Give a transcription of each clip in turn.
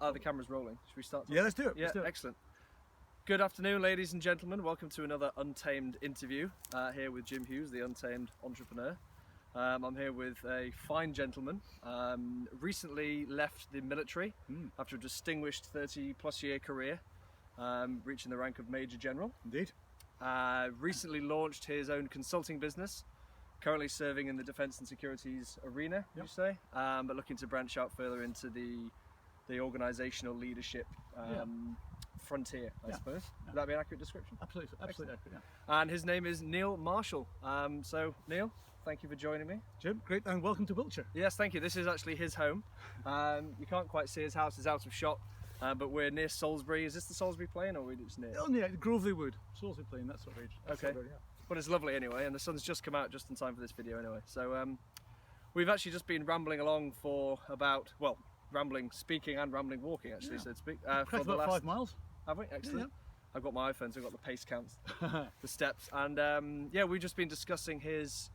The camera's rolling. Should we start? Yeah, let's do it. Yeah, Let's do it. excellent. Good afternoon, ladies and gentlemen. Welcome to another Untamed interview here with Jim Hughes, the Untamed entrepreneur. I'm here with a fine gentleman, recently left the military after a distinguished 30-plus year career, reaching the rank of Major General. Indeed. Recently launched his own consulting business, currently serving in the defence and securities arena, you say, but looking to branch out further into the organisational leadership frontier, I suppose. Would that be an accurate description? Absolutely accurate, yeah. And his name is Neil Marshall. So, Neil, thank you for joining me. Jim, great, and welcome to Wiltshire. Yes, thank you. This is actually his home. You can't quite see his house, it's out of shot, but we're near Salisbury. Is this the Salisbury Plain, or are we just near? Oh, yeah, Groveley Wood, Salisbury Plain, that sort of age. Okay. But it's lovely anyway, and the sun's just come out just in time for this video anyway. So we've actually just been rambling along for about, well, rambling speaking and rambling walking actually, so to speak. For the last 5 miles. Have we? Excellent. Yeah. I've got my iPhone, so I've got the pace counts, the steps, and yeah, we've just been discussing his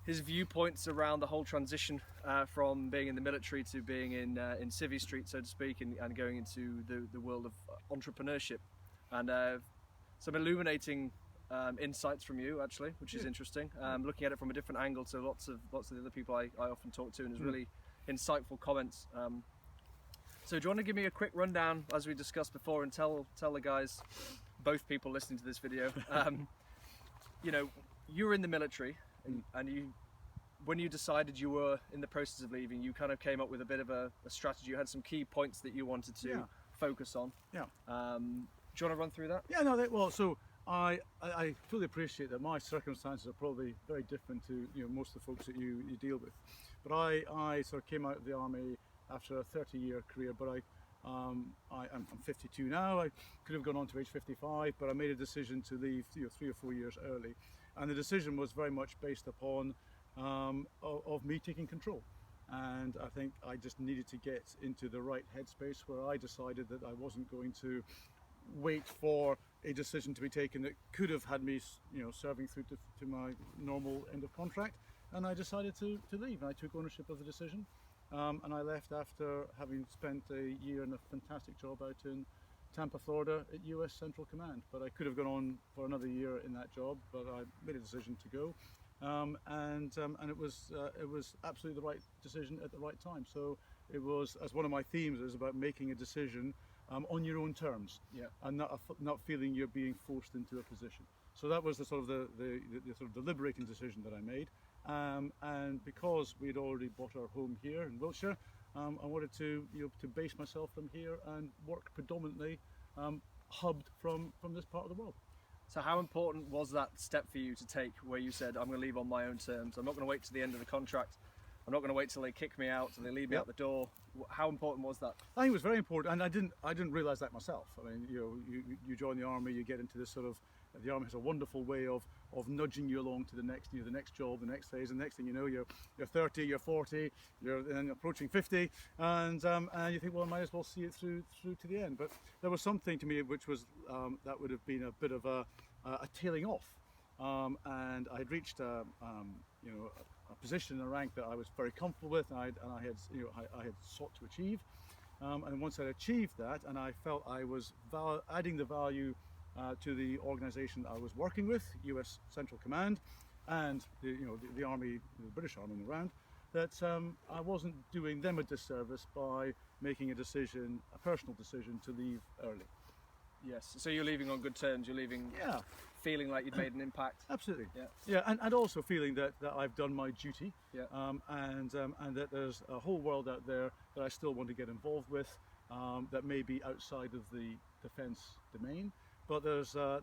viewpoints around the whole transition from being in the military to being in Civvy Street, so to speak, and going into the world of entrepreneurship, and some illuminating insights from you actually, which is interesting. Looking at it from a different angle to lots of the other people I often talk to, and there's really insightful comments. So do you want to give me a quick rundown, as we discussed before, and tell the guys, both people listening to this video, you know, you were in the military, and you, when you decided you were in the process of leaving, you kind of came up with a bit of a strategy. You had some key points that you wanted to focus on. Yeah. Do you want to run through that? Yeah, no, well, so I fully appreciate that my circumstances are probably very different to most of the folks that you deal with. But I sort of came out of the army after a 30-year career, but I'm 52 now. I could have gone on to age 55, but I made a decision to leave 3 or 4 years early, and the decision was very much based upon of me taking control. And I think I just needed to get into the right headspace where I decided that I wasn't going to wait for a decision to be taken that could have had me serving through to my normal end of contract, and I decided to leave, and I took ownership of the decision. And I left after having spent a year in a fantastic job out in Tampa, Florida at US Central Command. But I could have gone on for another year in that job, but I made a decision to go. And it was absolutely the right decision at the right time. So it was, as one of my themes is, about making a decision on your own terms, and not feeling you're being forced into a position. So that was the sort of the liberating decision that I made. And because we'd already bought our home here in Wiltshire, I wanted to base myself from here and work predominantly hubbed from this part of the world. So how important was that step for you to take, where you said, I'm going to leave on my own terms, I'm not going to wait to the end of the contract, I'm not going to wait till they kick me out, till they leave me out the door? How important was that? I think it was very important, and I didn't realise that myself. I mean, you join the army, you get into this sort of, the army has a wonderful way of nudging you along to the next, the next job, the next phase, and the next thing you know, you're 30, you're 40, you're then approaching 50, and you think, well, I might as well see it through to the end. But there was something to me which was that would have been a bit of a tailing off, and I had reached a position and a rank that I was very comfortable with, and I had sought to achieve, and once I'd achieved that, and I felt I was adding the value to the organisation that I was working with, US Central Command, and the Army, the British Army around, that I wasn't doing them a disservice by making a personal decision to leave early. Yes, so you're leaving on good terms, you're leaving feeling like you'd made an impact. Absolutely. And also feeling that I've done my duty, and that there's a whole world out there that I still want to get involved with, that may be outside of the defence domain. But there's a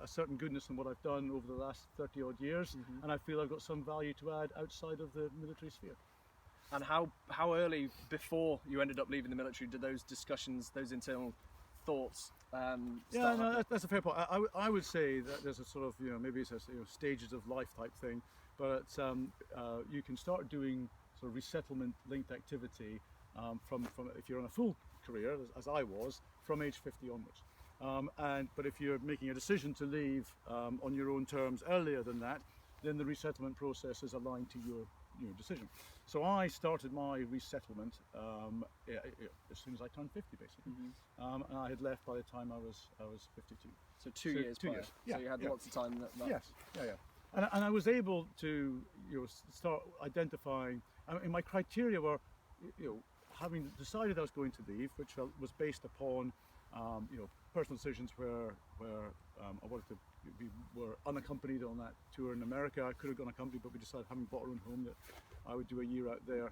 certain goodness in what I've done over the last 30 odd years, and I feel I've got some value to add outside of the military sphere. And how early before you ended up leaving the military did those discussions, those internal thoughts start? No, that's a fair point. I would say that there's a sort of, maybe it's a stages of life type thing, but you can start doing sort of resettlement linked activity from if you're on a full career, as I was, from age 50 onwards. But if you're making a decision to leave on your own terms earlier than that, then the resettlement process is aligned to decision. So I started my resettlement as soon as I turned 50, basically, and I had left by the time I was 52. So 2 years. 2 years. Yeah, So you had lots of time. Yes. Yeah. And I was able to start identifying. I mean, my criteria were, having decided I was going to leave, which was based upon personal decisions where I wanted to. We were unaccompanied on that tour in America. I could have gone accompanied, but we decided, having bought our own home, that I would do a year out there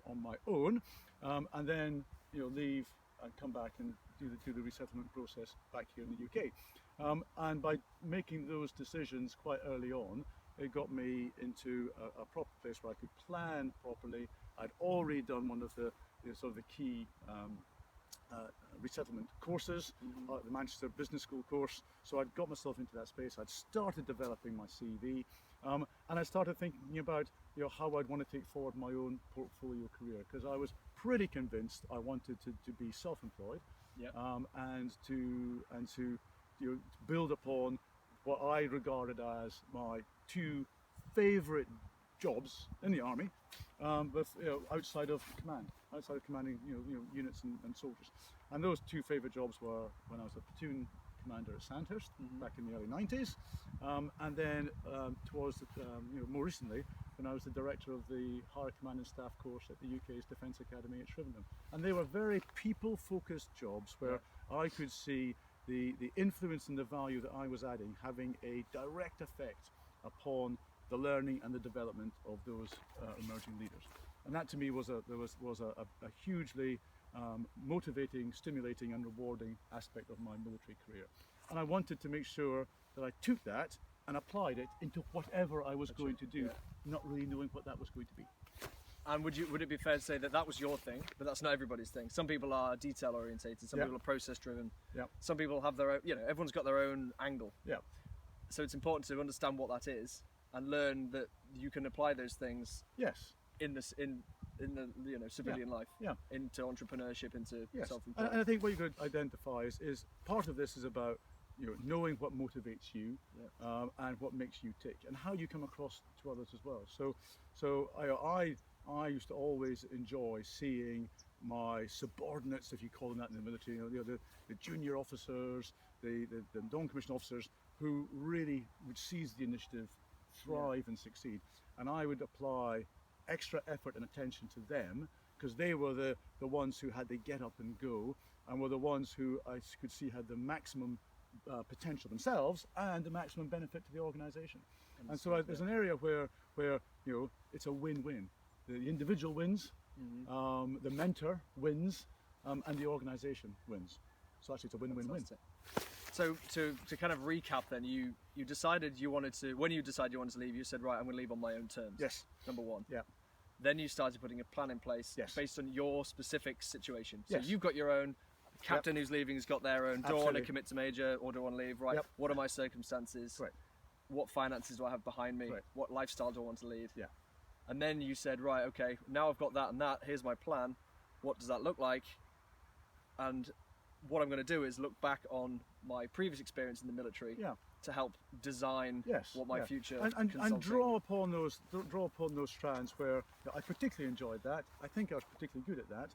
on my own, and then leave and come back and do the resettlement process back here in the UK. And by making those decisions quite early on, it got me into a proper place where I could plan properly. I'd already done one of the sort of the key resettlement courses, the Manchester Business School course. So I'd got myself into that space. I'd started developing my CV, and I started thinking about how I'd want to take forward my own portfolio career, because I was pretty convinced I wanted to be self-employed, and to build upon what I regarded as my 2 favourite jobs in the army, outside of commanding units and soldiers. And those 2 favourite jobs were when I was a platoon commander at Sandhurst back in the early 90s, and then towards more recently when I was the director of the Higher Command and Staff course at the UK's Defence Academy at Shrivenham. And they were very people-focused jobs where I could see the influence and the value that I was adding having a direct effect upon the learning and the development of those emerging leaders. And that to me was a hugely motivating, stimulating and rewarding aspect of my military career. And I wanted to make sure that I took that and applied it into whatever I was going to do, not really knowing what that was going to be. And would it be fair to say that that was your thing, but that's not everybody's thing? Some people are detail orientated, some people are process driven, some people have their own, everyone's got their own angle. So it's important to understand what that is and learn that you can apply those things in the civilian life, into entrepreneurship, into self-employment. And I think what you could identify is part of this is about knowing what motivates you, and what makes you tick, and how you come across to others as well. So I used to always enjoy seeing my subordinates, if you call them that in the military, the junior officers, the non-commissioned officers, who really would seize the initiative, thrive and succeed. And I would apply extra effort and attention to them, because they were the ones who had the get up and go, and were the ones who I could see had the maximum potential themselves and the maximum benefit to the organisation. And so there's an area where it's a win-win. The individual wins, the mentor wins, and the organisation wins. So actually it's a win-win-win. So to kind of recap then, you decided you wanted to, when you decided you wanted to leave, you said, right, I'm going to leave on my own terms. Yes. Number one. Yeah. Then you started putting a plan in place based on your specific situation. So you've got your own, captain who's leaving has got their own, do I want to commit to major or do I want to leave, right? What are my circumstances? Right. What finances do I have behind me? Right. What lifestyle do I want to lead? Yeah. And then you said, right, okay, now I've got that and that, here's my plan. What does that look like? And what I'm going to do is look back on my previous experience in the military to help design what my future and draw upon those strands where I particularly enjoyed that. I think I was particularly good at that.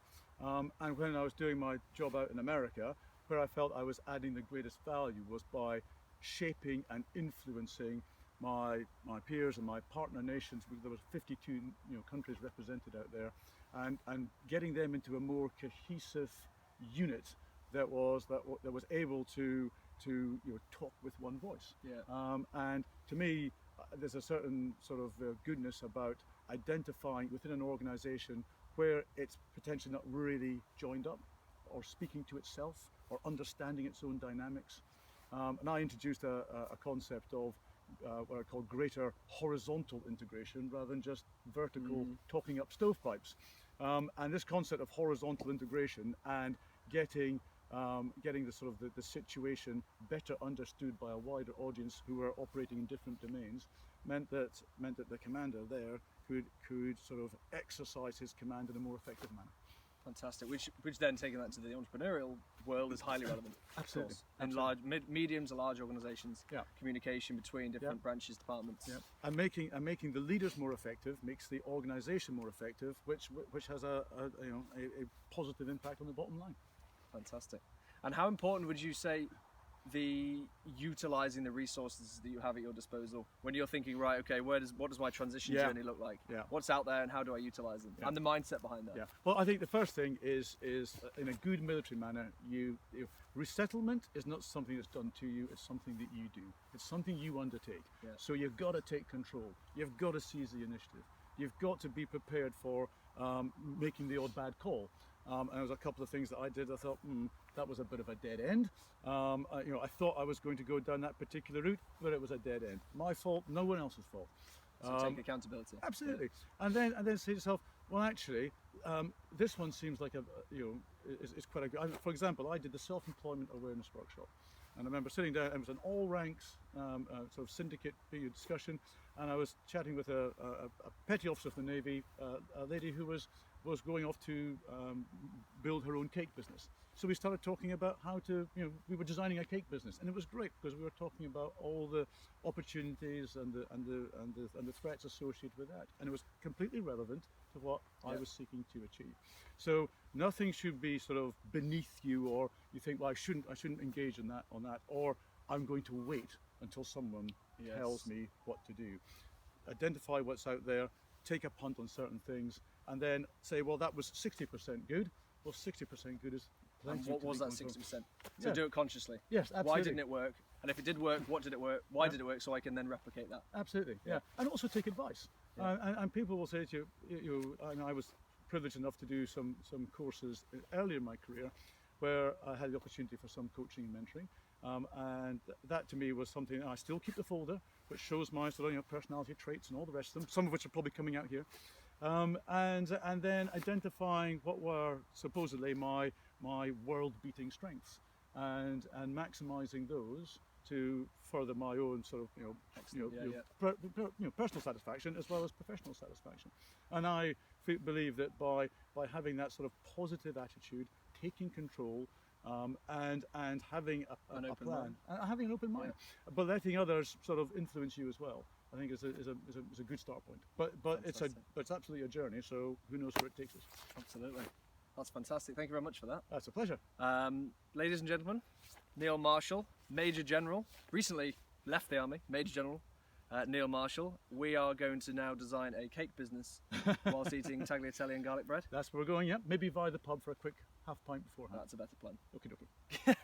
And when I was doing my job out in America, where I felt I was adding the greatest value was by shaping and influencing my peers and my partner nations. There was 52 countries represented out there, and getting them into a more cohesive unit that was able to talk with one voice. And to me, there's a certain sort of goodness about identifying within an organisation where it's potentially not really joined up, or speaking to itself, or understanding its own dynamics. And I introduced a concept of what I call greater horizontal integration rather than just vertical talking up stovepipes. And this concept of horizontal integration and getting the sort of the situation better understood by a wider audience who are operating in different domains meant that the commander there could sort of exercise his command in a more effective manner. Fantastic. Which then taking that to the entrepreneurial world is highly relevant. Absolutely. Of course. In large, mediums or large organisations, Yeah. communication between different branches, departments. Yeah. And making the leaders more effective makes the organisation more effective, which has a positive impact on the bottom line. Fantastic. And how important would you say the utilising the resources that you have at your disposal when you're thinking, right, okay, what does my transition journey look like? Yeah. What's out there and how do I utilise them? And the mindset behind that. Yeah. Well, I think the first thing is in a good military manner, resettlement is not something that's done to you, it's something that you do. It's something you undertake. Yeah. So you've got to take control. You've got to seize the initiative. You've got to be prepared for making the odd bad call. And there was a couple of things that I did. I thought, that was a bit of a dead end. I thought I was going to go down that particular route, but it was a dead end. My fault, no one else's fault. So take accountability. Absolutely. Yeah. And then say to yourself, well, actually, this one seems like it's quite a good. For example, I did the self-employment awareness workshop. And I remember sitting down, it was an all ranks sort of syndicate discussion, and I was chatting with a petty officer of the Navy, a lady who was going off to build her own cake business. So we started talking about how to, we were designing a cake business, and it was great because we were talking about all the opportunities and the threats associated with that, and it was completely relevant to what I was seeking to achieve. So nothing should be sort of beneath you, or you think, well, I shouldn't engage on that, or I'm going to wait until someone tells me what to do. Identify what's out there, take a punt on certain things, and then say, well, that was 60% good. Well, 60% good is plenty. And what was that 60%? So do it consciously. Yes, absolutely. Why didn't it work? And if it did work, what did it work? Why did it work? So I can then replicate that. Absolutely, yeah. And also take advice. Yeah. And people will say to you, and I was privileged enough to do some courses earlier in my career where I had the opportunity for some coaching and mentoring. And that to me was something, I still keep the folder, which shows my sort of personality traits and all the rest of them, some of which are probably coming out here. And then identifying what were supposedly my world-beating strengths, and maximising those to further my own sort of personal satisfaction as well as professional satisfaction. And I believe that by having that sort of positive attitude, taking control, and having a plan, and having an open mind, but letting others sort of influence you as well, I think is a good start point. But it's absolutely a journey. So who knows where it takes us? Absolutely, that's fantastic. Thank you very much for that. That's a pleasure. Ladies and gentlemen, Neil Marshall, Major General, recently left the army. Major General Neil Marshall. We are going to now design a cake business whilst eating tagliatelle and garlic bread. That's where we're going. Yeah, maybe via the pub for a quick half pint beforehand. That's a better plan. Okie dokie.